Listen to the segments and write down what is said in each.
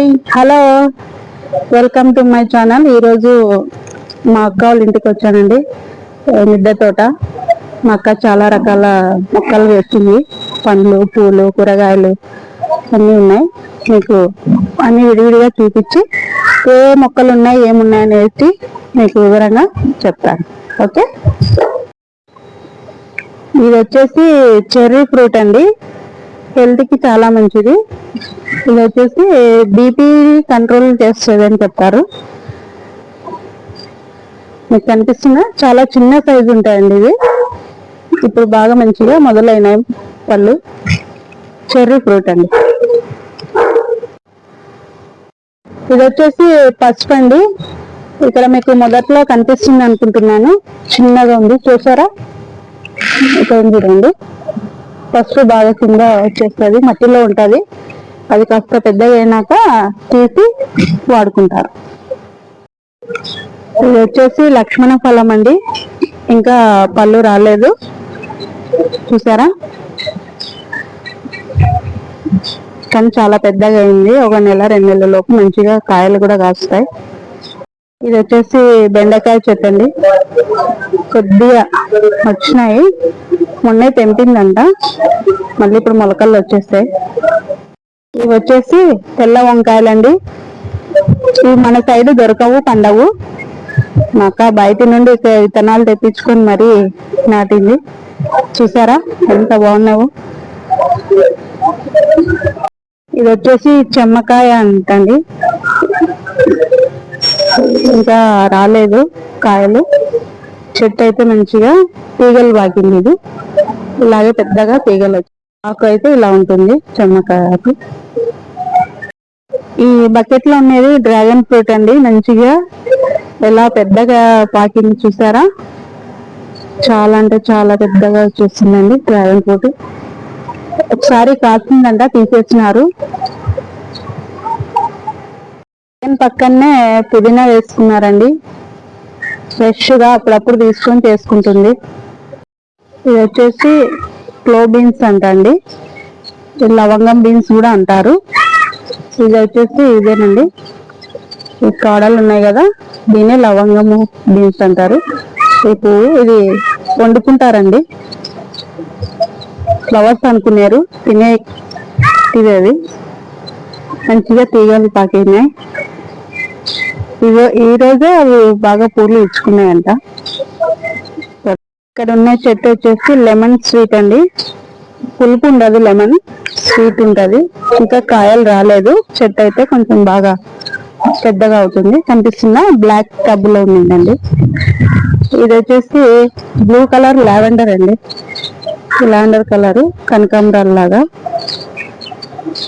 Hi hello welcome to my channel. ఈరోజు మా అక్క వాళ్ళ ఇంటికి వచ్చానండి. మిద్దె తోట. మా అక్క చాలా రకాల మొక్కలు వేస్తుంది. పండ్లు, పూలు, కూరగాయలు అన్నీ ఉన్నాయి. మీకు అన్ని విడివిడిగా చూపించి ఏ మొక్కలు ఉన్నాయి ఏమున్నాయి అనేది మీకు వివరంగా చెప్తాను. ఓకే, ఇది వచ్చేసి చెర్రీ ఫ్రూట్ అండి. హెల్త్కి చాలా మంచిది. ఇది వచ్చేసి బీపీ కంట్రోల్ చేస్తుంది అని చెప్తారు. మీకు కనిపిస్తుందా? చాలా చిన్న సైజు ఉంటాయండి ఇవి. ఇప్పుడు బాగా మంచిగా మొదలైనాయి పళ్ళు. చెర్రీ ఫ్రూట్ అండి. ఇది వచ్చేసి పసుపు అండి. ఇక్కడ మీకు మొదట్లో కనిపిస్తుంది అనుకుంటున్నాను. చిన్నగా ఉంది, చూసారా? ఇక్కడ చూడండి, పసుపు బాగా కింద వచ్చేస్తుంది, మట్టిలో ఉంటుంది. అది కాస్త పెద్దగా అయినాక తీసి వాడుకుంటారు. ఇది వచ్చేసి లక్ష్మణ ఫలం అండి. ఇంకా పళ్ళు రాలేదు, చూసారా? కానీ చాలా పెద్దగా అయింది. ఒక నెల 2 నెలల లోపు మంచిగా కాయలు కూడా కాస్తాయి. ఇది వచ్చేసి బెండకాయ చెట్టు అండి. కొద్దిగా వచ్చినాయి, మొన్నే తెంపిందంట, మళ్ళీ ఇప్పుడు మొలకలు వచ్చేస్తాయి. ఇవి వచ్చేసి తెల్ల వంకాయలండి. ఇవి మన సైడ్ దొరకవు, పండవు. మా అక్క బయట నుండి విత్తనాలు తెప్పించుకొని మరీ నాటింది. చూసారా ఎంత బాగున్నావు? ఇది వచ్చేసి చెమ్మకాయ అంటండి. ఇంకా రాలేదు కాయలు. చెట్టు అయితే మంచిగా తీగలు బాకింది. ఇది ఇలాగే పెద్దగా తీగలు వచ్చి ఆకు అయితే ఇలా ఉంటుంది, చెమ్మకాయ ఆకు. ఈ బకెట్ లో ఉన్నది డ్రాగన్ ఫ్రూట్ అండి. మంచిగా ఎలా పెద్దగా పాకింది, చూసారా? చాలా అంటే చాలా పెద్దగా వచ్చేస్తుందండి డ్రాగన్ ఫ్రూట్. ఒకసారి కాసిందంట, తీసేసినారు. పక్కనే పుదీనా వేసుకున్నారండి. ఫ్రెష్ గా అప్పుడప్పుడు తీసుకొని చేసుకుంటుంది. ఇది వచ్చేసి క్లో బీన్స్ అంట అండి. లవంగం బీన్స్ కూడా అంటారు. ఇది వచ్చేసి ఇదేనండి, ఈ కాడలు ఉన్నాయి కదా, దీన్ని లవంగము బీన్స్ అంటారు. ఈ పువ్వు ఇది వండుకుంటారండి. ఫ్లవర్స్ అనుకున్నారు, తినే ఇది మంచిగా తీగలు పాకినాయి. ఈ రోజే అవి బాగా పూలు ఇచ్చుకున్నాయంట. ఇక్కడ ఉన్న చెట్టు వచ్చేసి లెమన్ స్వీట్ అండి. పులుపు ఉండదు, లెమన్ స్వీట్ ఉంటది. ఇంకా కాయలు రాలేదు. చెట్టు అయితే కొంచెం బాగా పెద్దగా అవుతుంది. కనిపిస్తుందా? బ్లాక్ టబ్ లో ఉందండి. ఇది వచ్చేసి బ్లూ కలర్ లావెండర్ అండి. లావెండర్ కలర్ కనకాంబరాల లాగా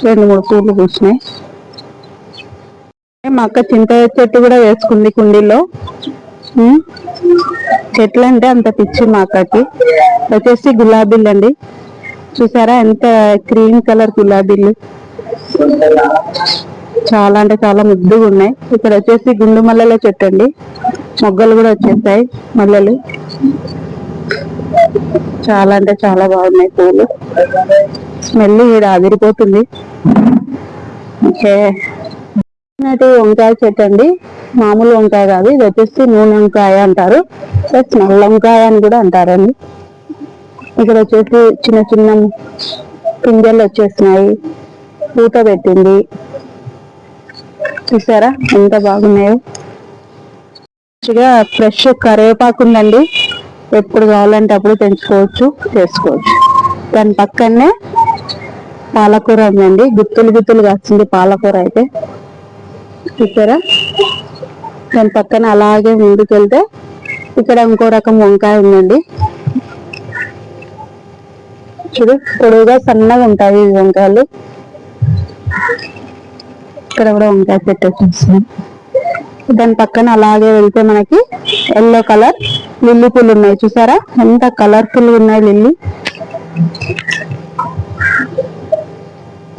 2-3 పూలు పూసినాయి. మా అక్క చింత చెట్టు కూడా వేసుకుంది కుండీలో. చెట్లు అంటే అంత పిచ్చి మా అక్కకి. వచ్చేసి గులాబీలు అండి. చూసారా ఎంత క్రీమ్ కలర్ గులాబీలు, చాలా అంటే చాలా ముద్దుగా ఉన్నాయి. ఇక్కడ వచ్చేసి గుండు మల్లెల చెట్టు అండి. మొగ్గలు కూడా వచ్చేసాయి మల్లెలు. చాలా అంటే చాలా బాగున్నాయి పూలు. స్మెల్ ఇక్కడ అదిరిపోతుంది. ఓకే, వంకాయ చెట్టు అండి. మామూలు వంకాయ కాదు, ఇది వచ్చేసి నూనె వంకాయ అంటారు, ప్లస్ నల్ల వంకాయ అని కూడా అంటారండి. ఇక్కడ వచ్చేసి చిన్న చిన్న పిందెలు వచ్చేసినాయి, పూత పెట్టింది. చూసారా ఎంత బాగున్నాయో? మంచిగా ఫ్రెష్ కరివేపాకు ఉందండి. ఎప్పుడు కావాలంటే అప్పుడు పెంచుకోవచ్చు, చేసుకోవచ్చు. దాని పక్కనే పాలకూర ఉందండి. గుత్తులు గుత్తులు కాస్తుంది పాలకూర అయితే. చూసారా? దాని పక్కన అలాగే ముందుకెళ్తే ఇక్కడ ఇంకో రకం వంకాయ ఉందండి. చూడు, పొడవుగా సన్నగా ఉంటాయి ఈ వంకాయలు. ఇక్కడ కూడా వంకాయ చెట్టు వచ్చేస్తుంది. దాని పక్కన అలాగే వెళ్తే మనకి ఎల్లో కలర్ లిల్లీ పూలు ఉన్నాయి. చూసారా ఎంత కలర్ఫుల్ గా ఉన్నాయి లిల్లీ.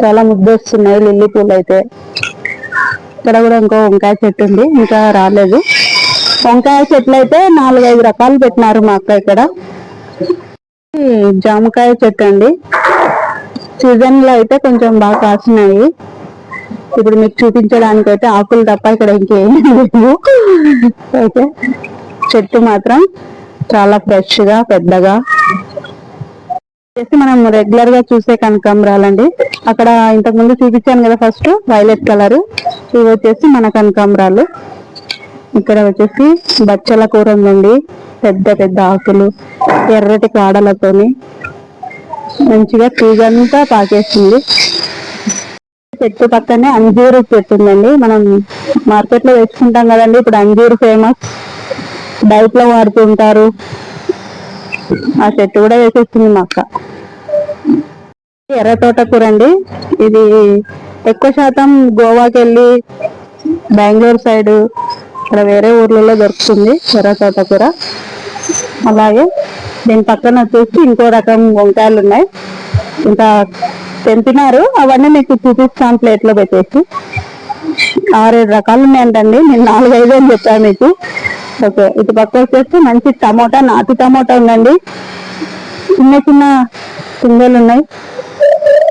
చాలా ముద్దు వస్తున్నాయి లిల్లీ పూలు అయితే. ఇక్కడ కూడా ఇంకో వంకాయ చెట్టు ఉంది, ఇంకా రాలేదు. వంకాయ చెట్లు అయితే 4-5 రకాలు పెట్టినారు మా అక్క ఇక్కడ. జామకాయ చెట్టు అండి. సీజన్ లో అయితే కొంచెం బాగా కాసినాయి. ఇప్పుడు మీకు చూపించడానికి అయితే ఆకులు తప్ప ఇక్కడ ఇంకేం లేవు. ఓకే, చెట్టు మాత్రం చాలా ఫ్రెష్ గా పెద్దగా చేసి మనం రెగ్యులర్ గా చూసే కనకాంబరాలండి. అక్కడ ఇంతకు ముందు చూపించాను కదా ఫస్ట్ వైలెట్ కలర్, ఇవి వచ్చేసి మన కనకాంబరాలు. ఇక్కడ వచ్చేసి బచ్చల కూర ఉందండి, పెద్ద పెద్ద ఆకులు ఎర్రటి కాడలతోని మంచిగా తీగంతా పాకేస్తుంది. చెట్టు పక్కనే అంజూరు చెట్టు ఉందండి. మనం మార్కెట్ లో తెచ్చుకుంటాం కదండి, ఇప్పుడు అంజూరు ఫేమస్, డైట్ లో వాడుతుంటారు. ఆ చెట్టు కూడా వేసేస్తుంది మా అక్క. ఎర్ర తోటకూర అండి, ఇది ఎక్కువ శాతం గోవాకి వెళ్ళి బెంగళూరు సైడ్ ఇక్కడ వేరే ఊర్లలో దొరుకుతుంది ఎర్ర తోటకూర. అలాగే దీని పక్కన వచ్చేసి ఇంకో రకం వంకాయలు ఉన్నాయి, ఇంకా తెంపినారు, అవన్నీ మీకు చూపిస్తాను ప్లేట్ లో పెట్టేసి. 6-7 రకాలు ఉన్నాయంటండి, నేను 4-5 అని చెప్పాను మీకు. ఓకే, ఇటు పక్క వచ్చేసి మంచి టమోటా, నాటు టమోటా ఉందండి, చిన్న చిన్న పిందెలు ఉన్నాయి,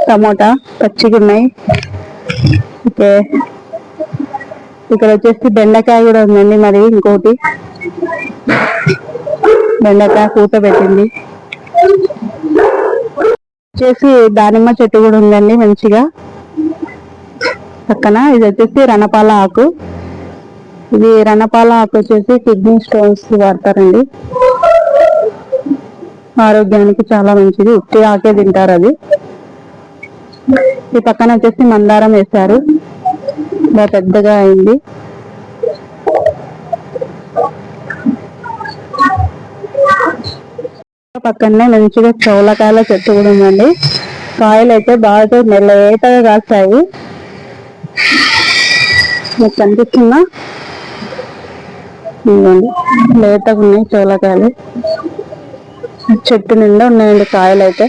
టమోటా పచ్చిగా ఉన్నాయి. ఓకే, ఇక్కడ వచ్చేసి బెండకాయ కూడా ఉందండి, మరి ఇంకోటి బెండకాయ పూత పెట్టింది. వచ్చేసి దానిమ్మ చెట్టు కూడా ఉందండి మంచిగా పక్కన. ఇది వచ్చేసి రణపాల ఆకు, ఇది రణపాల ఆకు వచ్చేసి కిడ్నీ స్టోన్స్ వాడతారండి, ఆరోగ్యానికి చాలా మంచిది, ఉట్టి ఆకే తింటారు అది. ఈ పక్కన వచ్చేసి మందారం వేశారు, బాగా పెద్దగా అయింది. పక్కనే మంచిగా చౌలకాయల చెట్టు కూడా ఉందండి, కాయలు అయితే బాగా లేతగా కాస్తాయి. మీకు కనిపిస్తుందా, లేతగా ఉన్నాయి చౌలకాయలు, చెట్టు నిండా ఉన్నాయండి కాయలు అయితే.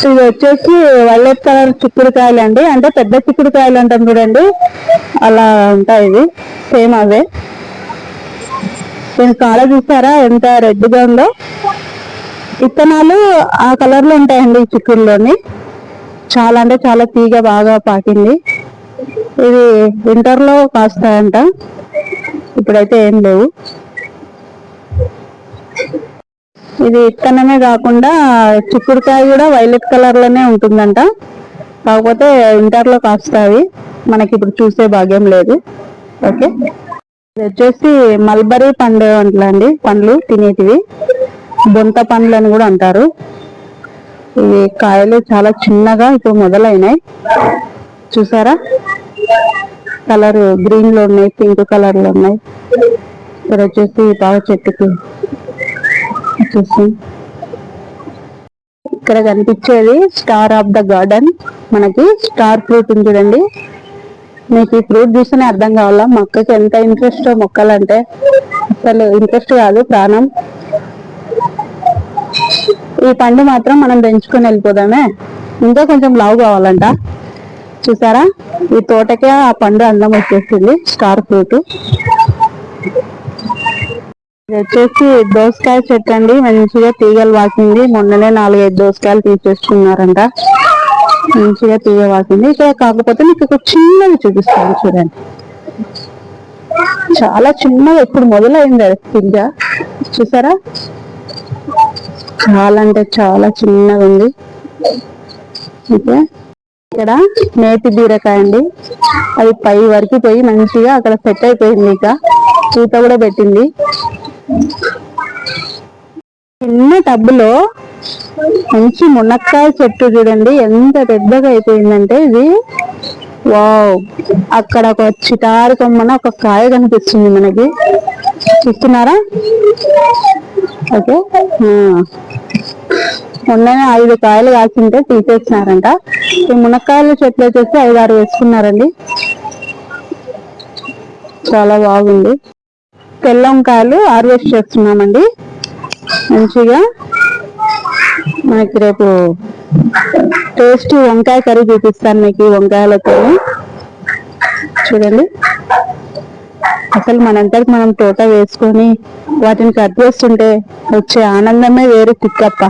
ఇది వచ్చేసి వైలెట్ కలర్ చిక్కుడుకాయలు అండి, అంటే పెద్ద చిక్కుడుకాయలు అంటాం చూడండి, అలా ఉంటాయి ఇవి, సేమ్ అవే. దీని కాడ చూసారా ఎంత రెడ్గా ఉందో, విత్తనాలు ఆ కలర్ లో ఉంటాయండి ఈ చిక్కుడులోని. చాలా అంటే చాలా తీగ బాగా పాకింది. ఇది వింటర్ లో కాస్తాయంట, ఇప్పుడైతే ఏం లేవు. ఇది విత్తనమే కాకుండా చిక్కుడుకాయ కూడా వైలెట్ కలర్ లోనే ఉంటుందంట, కాకపోతే వింటర్ లో కాస్తాయి, మనకి ఇప్పుడు చూసే భాగ్యం లేదు. ఓకే, ఇది వచ్చేసి మల్బరీ పండు అంటండి, పండ్లు తినేటివి, బొంత పండ్లు అని కూడా అంటారు. ఇవి కాయలు చాలా చిన్నగా ఇప్పుడు మొదలైనాయి, చూసారా కలర్ గ్రీన్ లో ఉన్నాయి, పింక్ కలర్ లో ఉన్నాయి. ఇక్కడ వచ్చేసి బాగా చెట్టుకి వచ్చేసి ఇక్కడ కనిపించేది స్టార్ ఆఫ్ ద గార్డెన్, మనకి స్టార్ ఫ్రూట్ ఉంది చూడండి. మీకు ఈ ఫ్రూట్ చూస్తేనే అర్థం కావాలా మా అక్కకి ఎంత ఇంట్రెస్ట్ మొక్కలంటే, అసలు ఇంట్రెస్ట్ కాదు ప్రాణం. ఈ పండు మాత్రం మనం పెంచుకొని వెళ్ళిపోదామే, ఇంకా కొంచెం లావు కావాలంట. చూసారా ఈ తోటకే ఆ పండు అందం వచ్చేసింది, స్టార్ ఫ్రూట్. ఇది వచ్చేసి దోసకాయ చెట్టు అండి, మంచిగా తీగలు వాకింది, మొన్ననే 4-5 దోసకాయలు తీసేసుకున్నారంట, మంచిగా తీగ వాకింది. ఇక్కడ కాకపోతే మీకు ఒక చిన్నది చూపిస్తాను చూడండి, చాలా చిన్నగా ఇప్పుడు మొదలైంది అది పింజ, చూసారా చాలా అంటే చాలా చిన్నగా ఉంది. ఓకే, ఇక్కడ నేతి బీరకాయ అండి, అది పై వరకు పోయి మంచిగా అక్కడ సెట్ అయిపోయింది, ఇక పూత కూడా పెట్టింది. చిన్న టబ్బులో మంచి మునక్కాయ చెట్టు చూడండి ఎంత పెద్దగా అయిపోయిందంటే ఇది, వావ్. అక్కడ ఒక చిటారు కొమ్మన ఒక కాయ కనిపిస్తుంది మనకి, చూస్తున్నారా. ఓకే, మొన్ననే 5 కాయలు కాసింటే తీసేసినారంట. ఈ మునక్కాయల చెట్లు వచ్చేసి 5-6 వేసుకున్నారండి, చాలా బాగుంది. తెల్ల వంకాయలు హార్వెస్ట్ చేస్తున్నామండి, మంచిగా మనకి రేపు టేస్ట్ వంకాయ కర్రీ చూపిస్తాను మీకు, ఈ వంకాయలతో చూడండి అసలు మనంతటి మనం తోట వేసుకొని వాటిని కట్ చేస్తుంటే వచ్చే ఆనందమే వేరు తిక్కప్ప.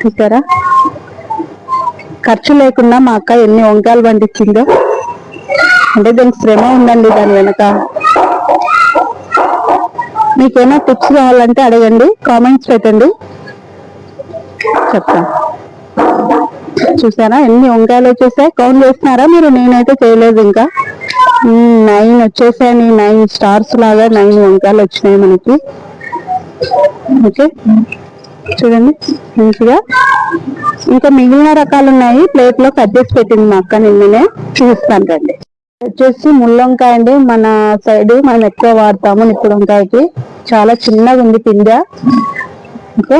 చూసారా, ఖర్చు లేకుండా మా అక్క ఎన్ని వంకాయలు పండించిందో. అంటే దానికి శ్రమ ఉందండి దాని వెనక. మీకేమైనా టిప్స్ కావాలంటే అడగండి, కామెంట్స్ పెట్టండి, చెప్తాను. చూసారా ఎన్ని వంకాయలు వచ్చేసాయి, కౌంట్ చేస్తున్నారా మీరు? నేనైతే చేయలేదు ఇంకా. 9 వచ్చేసాయి, 9 స్టార్స్ లాగా 9 వంకాయలు వచ్చినాయి మనకి. ఓకే, చూడండి మంచిగా. ఇంకా మిగిలిన రకాలు ఉన్నాయి, ప్లేట్ లో కట్ చేసి పెట్టింది మా అక్క, నిన్ననే చూపిస్తాను రండి. వచ్చేసి ముళ్ళొంకాయ అండి, మన సైడ్ మనం ఎక్కువ వాడతాము నిప్పుడు వంకాయకి. చాలా చిన్నగా ఉంది పిందె. ఓకే,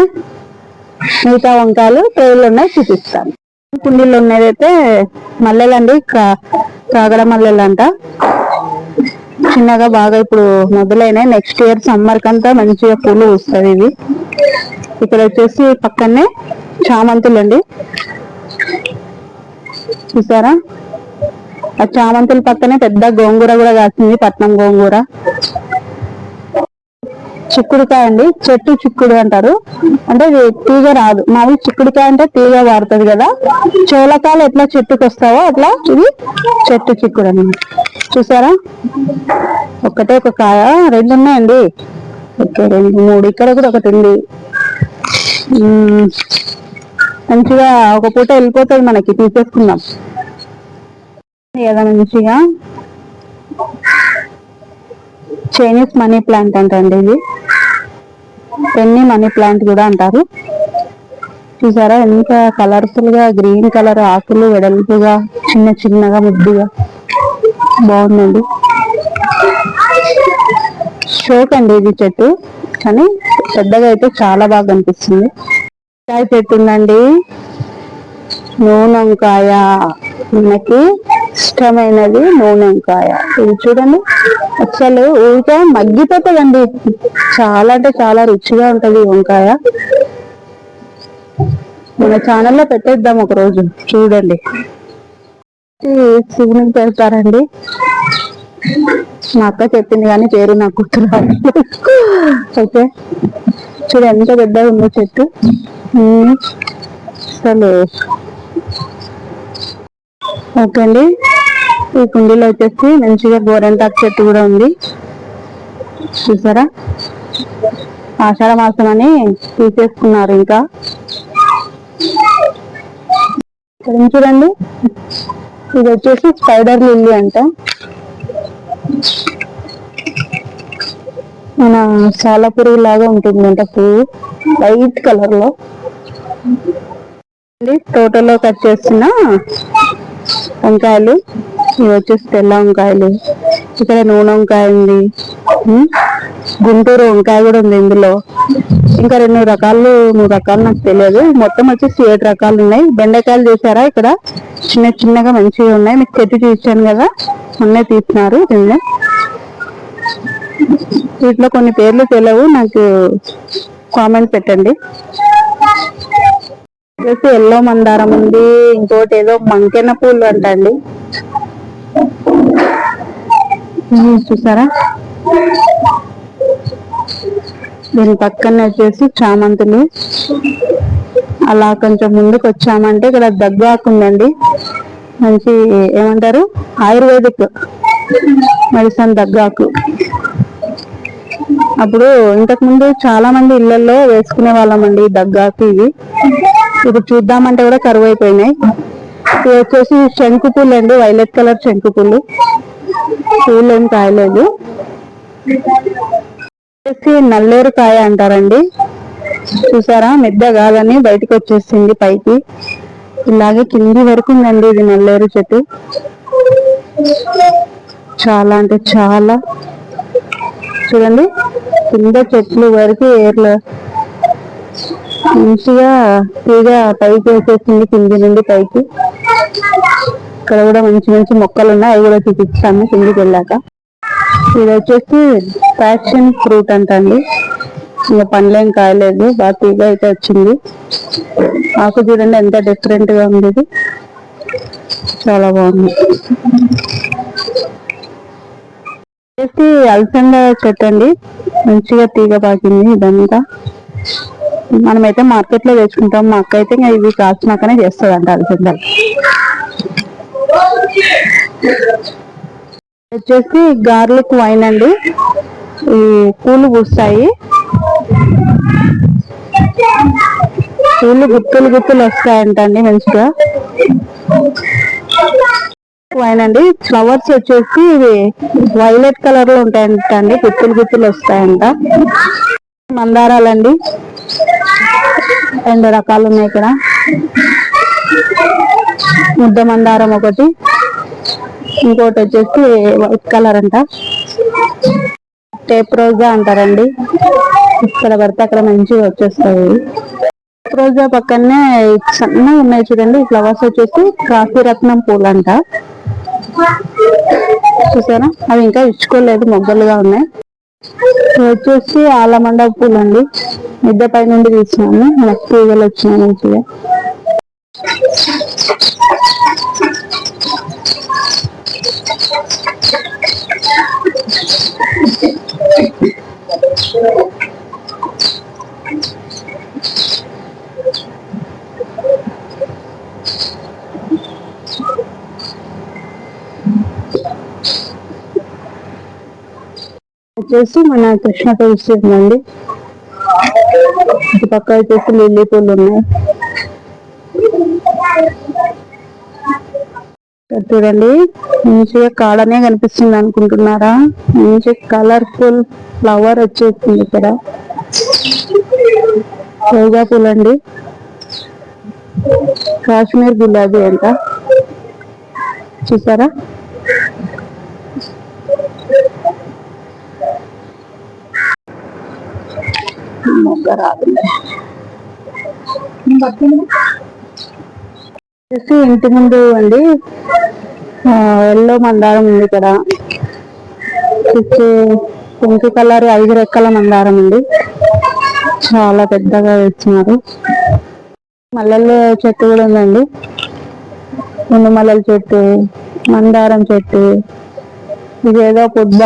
మిగతా వంకాయలు ట్రేలు ఉన్నాయి, చూపిస్తాను. కుండీలో ఉన్నదైతే మల్లెలండి, కాగడ మల్లెలు అంట. చిన్నగా బాగా ఇప్పుడు మొదలైనాయి, నెక్స్ట్ ఇయర్ సమ్మర్ కంతా మంచిగా పూలు వస్తుంది ఇవి. ఇక్కడ వచ్చేసి పక్కనే చామంతులు అండి, చూసారా? ఆ చామంతుల పక్కనే పెద్ద గోంగూర కూడా కాసింది, పట్నం గోంగూర. చిక్కుడుకాయ అండి, చెట్టు చిక్కుడు అంటారు. అంటే తీగ రాదు, మాది చిక్కుడుకాయ అంటే తీగ వాడుతుంది కదా. చోళకాయలు ఎట్లా చెట్టుకు వస్తావో అట్లా ఇది చెట్టు చిక్కుడు అన్నమాట. చూసారా, ఒకటే ఒక కాయ, 2 ఉన్నాయండి. ఓకే, 2, 3, ఇక్కడ కూడా ఒకటి ఉంది. మంచిగా ఒక పూట వెళ్ళిపోతుంది మనకి, తీసేసుకుందాం కదా. మంచిగా చైనీస్ మనీ ప్లాంట్ అంటండి ఇది, పెన్నీ మనీ ప్లాంట్ కూడా అంటారు. చూసారా ఎంత కలర్ఫుల్ గా, గ్రీన్ కలర్ ఆకులు, వెడల్పుగా చిన్న చిన్నగా ముద్దుగా బాగుందండి. షోక్ అండి ఇది చెట్టు, కానీ పెద్దగా అయితే చాలా బాగా అనిపిస్తుంది. వంకాయ చెట్టు ఉందండి, నూనె వంకాయ, మనకి ఇష్టమైనది నూనె వంకాయ. ఇది చూడండి, అసలు ఊరికే మగ్గిపోతుందండి, చాలా అంటే చాలా రుచిగా ఉంటది ఈ వంకాయ. మన ఛానల్లో పెట్టేద్దాం ఒక రోజు, చూడండి. శివునికి పెడతారండి, మా అక్క చెప్పింది కానీ పేరు నాకు గుర్తురాదు. ఓకే, చూడు ఎంత పెద్దగా ఉందో చెట్టు అసలు. ఓకే అండి, ఈ కుండీలో వచ్చేసి మంచిగా గోరంటాకు చెట్టు కూడా ఉంది, చూసారా? ఆషాఢ మాసం అని తీసేసుకున్నారు. ఇంకా చూడండి, ఇది వచ్చేసి స్పైడర్ లిల్లీ అంట. మన చాలా పురుగు లాగా ఉంటుంది అంట పువ్వు, వైట్ కలర్ లో. తోటలో కట్ చేసిన వంకాయలు, ఇవి వచ్చేసి తెల్ల వంకాయలు. ఇక్కడ నూనె వంకాయ ఉంది, గుంటూరు వంకాయ కూడా ఉంది ఇందులో. ఇంకా 2 రకాలు 3 రకాలు నాకు తెలియదు, మొత్తం వచ్చేసి 7 రకాలు ఉన్నాయి. బెండకాయలు చూసారా, ఇక్కడ చిన్న చిన్నగా మంచిగా ఉన్నాయి. మీకు చెట్టు చూసాను కదా, మొన్నే తీసినారు నిన్న. వీటిలో కొన్ని పేర్లు తెలియవు నాకు, కామెంట్ పెట్టండి. ఎల్లో మందారం ఉంది, ఇంకోటి ఏదో మంకెన పూలు అంటండి, చూసారా? దీని పక్కన వచ్చేసి చామంతులు. అలా కొంచెం ముందుకు వచ్చామంటే ఇక్కడ దగ్గాకు ఉందండి, మంచి ఏమంటారు ఆయుర్వేదిక్ మెడిసిన్ దగ్గాకు. అప్పుడు ఇంతకు ముందు చాలా మంది ఇళ్లలో వేసుకునే వాళ్ళమండి దగ్గాకు. ఇవి ఇప్పుడు చూద్దామంటే కూడా కరువు అయిపోయినాయి. ఇవి వచ్చేసి శంకు పూలు అండి, వైలెట్ కలర్ శంకు పూలు, పూలు ఏం కాయలేదు. వచ్చేసి నల్లేరు కాయ అంటారండి, చూసారా? మెద్ద కాదని బయటకు వచ్చేసింది పైకి, ఇలాగే కింది వరకు ఉందండి ఇది నల్లేరు చెట్టు. చాలా అంటే చాలా, చూడండి కింద చెట్లు వరకు ఏర్లు మంచిగా తీగ పైకి వేసేసింది, కింది నుండి పైకి. ఇక్కడ కూడా మంచి మంచి మొక్కలు ఉన్నాయి, అవి కూడా చూపిస్తాము కిందికి వెళ్ళాక. ఇది వచ్చేసి ప్యాషన్ ఫ్రూట్ అంటండి, ఇంకా పండ్లేం కాయలేదు, బాగా తీగ అయితే వచ్చింది. ఆకు చూడండి ఎంత డిఫరెంట్ గా ఉంది, ఇది చాలా బాగుంది. వచ్చేసి అలసంద చెట్టు అండి, మంచిగా తీగ పాకింది ఇదంతా. మనమైతే మార్కెట్ లో తెచ్చుకుంటాం, మా అక్క అయితే ఇంకా ఇవి కాచినాకనే చేస్తుందంట అలసంద. వచ్చేసి గార్లిక్ వైన్ అండి, ఈ పూలు పూస్తాయి, పూలు గుత్తులు గుత్తులు వస్తాయంట అండి మంచిగా. వైన్ అండి, ఫ్లవర్స్ వచ్చేసి ఇవి వైలెట్ కలర్ లో ఉంటాయంట అండి, గుత్తులు గుత్తులు వస్తాయంట. మందారాలండి, 2 రకాలు ఉన్నాయి ఇక్కడ. ముద్ద మందారం ఒకటి, ఇంకోటి వచ్చేసి వైట్ కలర్ అంట, టేప్ రోజా అంటారండి. ఇక్కడ పడితే అక్కడ మంచిగా వచ్చేస్తాయి. టేప్ రోజా పక్కనే సన్నగా ఉన్నాయి చూడండి, ఫ్లవర్స్ వచ్చేసి కాశీరత్నం పూలు అంట. చూసారా, అవి ఇంకా ఇచ్చుకోలేదు, మొగ్గలుగా ఉన్నాయి. వచ్చేసి ఆలమండ పూలు అండి, మిద్దె పై నుండి తీసినాము, మనకు తీగలు వచ్చినాయి మంచిగా. వచ్చేసి మన కృష్ణ తులసి ఉందండి, ఇటు పక్క వచ్చేసి లిల్లీ పూలు ఉన్నాయి. చూడండి మంచిగా కాడనే కనిపిస్తుంది అనుకుంటున్నారా, మంచి కలర్ఫుల్ ఫ్లవర్ వచ్చేసింది ఇక్కడ. రోజా పూలండి, కాశ్మీర్ గులాబీ అంట, చూసారా. మొగ్గ రాదులే. ఇంటి ముందు అండి ఎల్లో మందారం ఉంది ఇక్కడ, పింక్ కలర్ 5 రెక్కల మందారం ఉంది, చాలా పెద్దగా వేస్తున్నారు. మల్లెల చెట్టు కూడా ఉందండి, ముందు మల్లెల చెట్టు, మందారం చెట్టు, ఇదేదో పొద్ద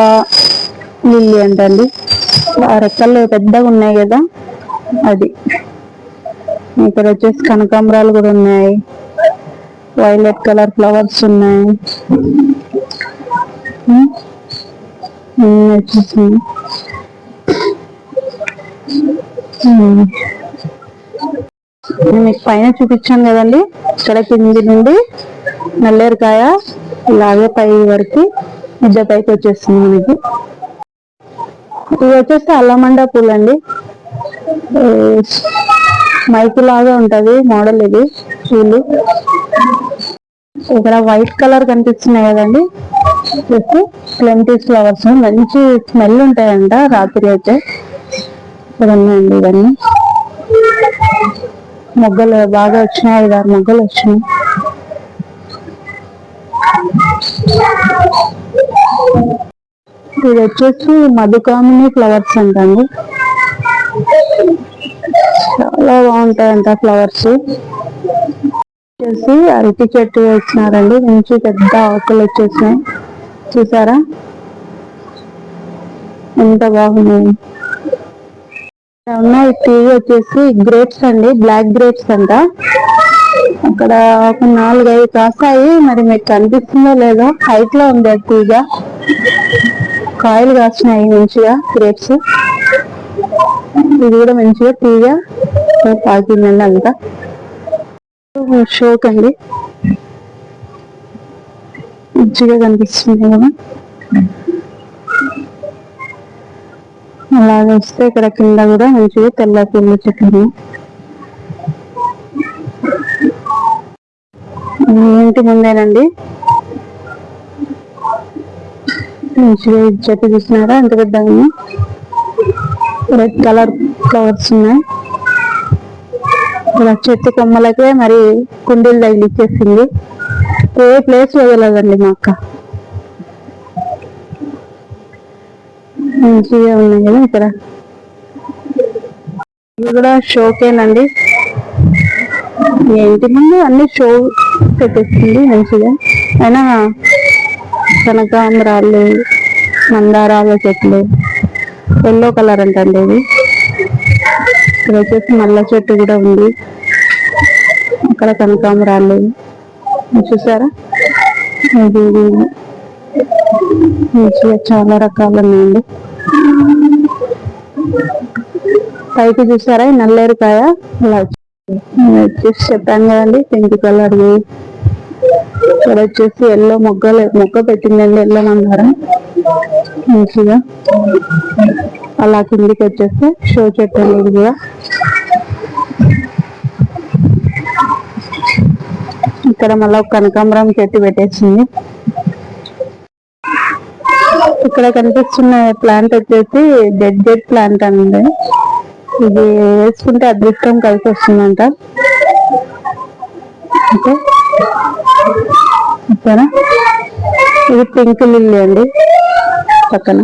లిల్లీ అంటండి, రెక్కలు పెద్దగా ఉన్నాయి కదా అది. ఇక్కడ వచ్చేసి కనకాంబరాలు కూడా ఉన్నాయి, వైలెట్ కలర్ ఫ్లవర్స్ ఉన్నాయి. వచ్చేసి మీకు పైన చూపించాను కదండి, ఇక్కడ కింది నుండి నల్లేరుకాయ ఇలాగే పై వరకు మిద్దె పైకి వచ్చేస్తుంది మనకి. ఇది వచ్చేసి అల్లమండ పూలు అండి, మైకు లాగా ఉంటది మోడల్ ఇది పూలు. ఇక్కడ వైట్ కలర్ కనిపిస్తున్నాయి కదండి, ప్లెంటీస్ ఫ్లవర్స్, మంచి స్మెల్ ఉంటాయంట రాత్రి అయితే. ఇక్కడ ఉన్నాయండి ఇవన్నీ, మొగ్గలు బాగా వచ్చినాయి, 5-6 మొగ్గలు వచ్చినాయి. ఇది వచ్చేసి మధుకామిని ఫ్లవర్స్ అంటండి, చాలా బాగుంటాయంట ఫ్లవర్స్. వచ్చేసి అరటి చెట్టు వేసినారండి, మంచి పెద్ద ఆకులు వచ్చేసినాయి, చూసారా ఎంత బాగున్నాయి. ఉన్నాయి తీగ వచ్చేసి గ్రేప్స్ అండి, బ్లాక్ గ్రేప్స్ అంట. అక్కడ ఒక 4-5 కాసాయి, మరి మీకు కనిపిస్తుందో లేదో, హైట్ లో ఉంది తీగ, కాయలు కాసినాయి మంచిగా గ్రేప్స్. ఇది కూడా మంచిగా తీగ పాకిందండి అంతా. షోక్ అండి, మంచిగా కనిపిస్తుంది కదా. అలాగే వస్తే ఇక్కడ కింద కూడా మంచిగా తెల్ల పూల చెట్లు. ఇంటి ముందేనండి, మంచిగా చెట్టు చూసినారా ఎంత పెద్దగా, రెడ్ కలర్ ఫ్లవర్స్ ఉన్నాయి. ఇలా చెట్టు కొమ్మలకే మరి కుండీలు తగిలిచ్చేసింది, ఏ ప్లేస్ వదలదండి మా అక్క. మంచిగా ఉన్నాయి కదా ఇక్కడ. ఇది కూడా షోకేనండి, ఇంటి ముందు అన్ని షో పెట్టేస్తుంది మంచిగా. అయినా కనకాంబరాలు మందారాల చెట్లు, ఎల్లో కలర్ అంటండి ఇది. ఇక్కడ వచ్చేసి మల్ల చెట్టు కూడా ఉంది. అక్కడ కనకాంబరాలు చూసారా, ఇది మంచిగా చాలా రకాలు ఉన్నాయండి. పైకి చూసారా నల్లేరుకాయ అలా వచ్చేసి చెప్పాను కదండి పింక్ కలర్. ఇక్కడ వచ్చేసి ఎల్లో మొగ్గ పెట్టిందండి, ఎల్లో మందారం మంచిగా. అలా కిందికి వచ్చేసి షో చెట్టు అనేది కూడా. ఇక్కడ మళ్ళీ కనకాంబరం చెట్టు పెట్టేసింది. ఇక్కడ కనిపిస్తున్న ప్లాంట్ వచ్చేసి జెడ్ ప్లాంట్ అండి. ఇది వేసుకుంటే అదృష్టం కలిసి వస్తుందంట. ఓకేనా, ఇది పింక్ లిల్లీ అండి పక్కన.